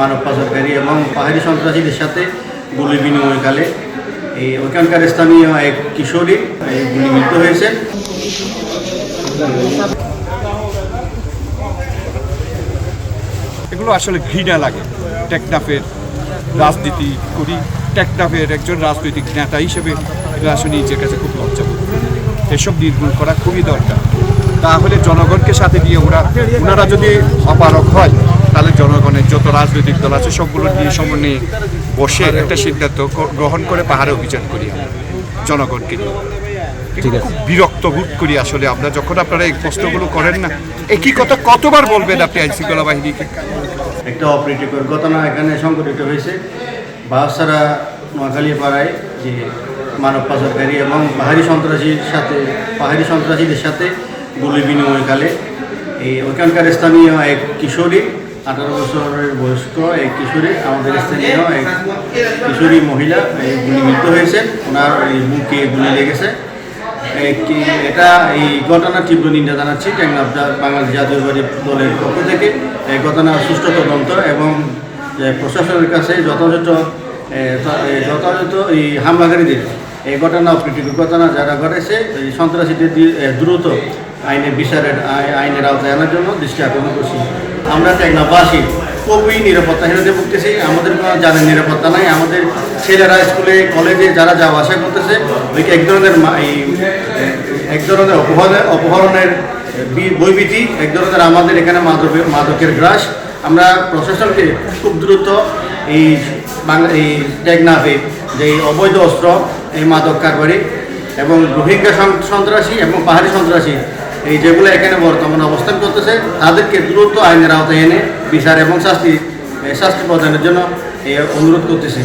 মানব পাচারকারী এবং পাহাড়ি সন্ত্রাসীদের সাথে গুলি বিনিময়কালে ওইখানকার স্থানীয় এক কিশোরী গুলিবিদ্ধ হয়েছেন। এগুলো আসলে ঘৃণা লাগে। টেকনাফের রাজনীতি করি, টেকনাফের একজন রাজনৈতিক নেতা হিসেবে এটা আসলে নিজের কাছে খুব লজ্জাবোধ। এসব নির্মূল করা খুবই দরকার। তাহলে জনগণকে সাথে নিয়ে ওনারা যদি অপারক হয়, তাহলে জনগণের যত রাজনৈতিক দল আছে সবগুলো নিয়ে সমন্বয়ে বসে একটা সিদ্ধান্ত গ্রহণ করে পাহাড়ে অভিযান করি আমরা জনগণকে নিয়ে। খুব বিরক্ত বোধ করি আসলে আমরা যখন আপনারা এই প্রশ্নগুলো করেন না। একই কথা কতবার বলবেন আপনি আইনশৃঙ্খলা বাহিনীকে? একটা অপ্রীতিকর ঘটনা এখানে সংঘটিত হয়েছে বাসারা নোয়াখালীপাড়ায়, যে মানব পাচারকারী এবং পাহাড়ি সন্ত্রাসীদের সাথে গুলি বিনিময়কালে ওইখানকার স্থানীয় এক কিশোরী, 18 বছরের বয়স্ক এক কিশোরী, আমাদের স্থানীয় এক কিশোরী মহিলা গুলিবিদ্ধ হয়েছেন। ওনার বুকে গুলি লেগেছে। এই ঘটনার তীব্র নিন্দা জানাচ্ছি টেকনাফ বাংলাদেশ জাতীয়তাবাদী দলের পক্ষ থেকে। এই ঘটনার সুষ্ঠু তদন্ত এবং প্রশাসনের কাছে যথাযথ এই হামলাকারীদের এই ঘটনা অপ্রীতিকর ঘটনা যারা ঘটেছে এই সন্ত্রাসীদের দ্রুত আইনের আওতায় আনার জন্য দৃষ্টি আকর্ষণ করছি। আমরা টেকনাফবাসী খুবই নিরাপত্তাহীনতায় ভুগতেছি। আমাদের কোনো জানের নিরাপত্তা নাই। আমাদের ছেলেরা স্কুলে কলেজে যারা যাওয়া আসা করতেছে, ওইকে এক ধরনের অপহরণের বৈবিধি, এক ধরনের আমাদের এখানে মাদকের গ্রাস। আমরা প্রশাসনকে খুব দ্রুত এই টেকনাফে যে অবৈধ অস্ত্র, এই মাদক কারবারি এবং রোহিঙ্গা সন্ত্রাসী এবং পাহাড়ি সন্ত্রাসী যেগুলো এখানে বর্তমানে অবস্থান করতেছে, তাদেরকে দ্রুত আইনের আওতায় এনে বিচার এবং শাস্তি প্রদানের জন্য অনুরোধ করতেছি।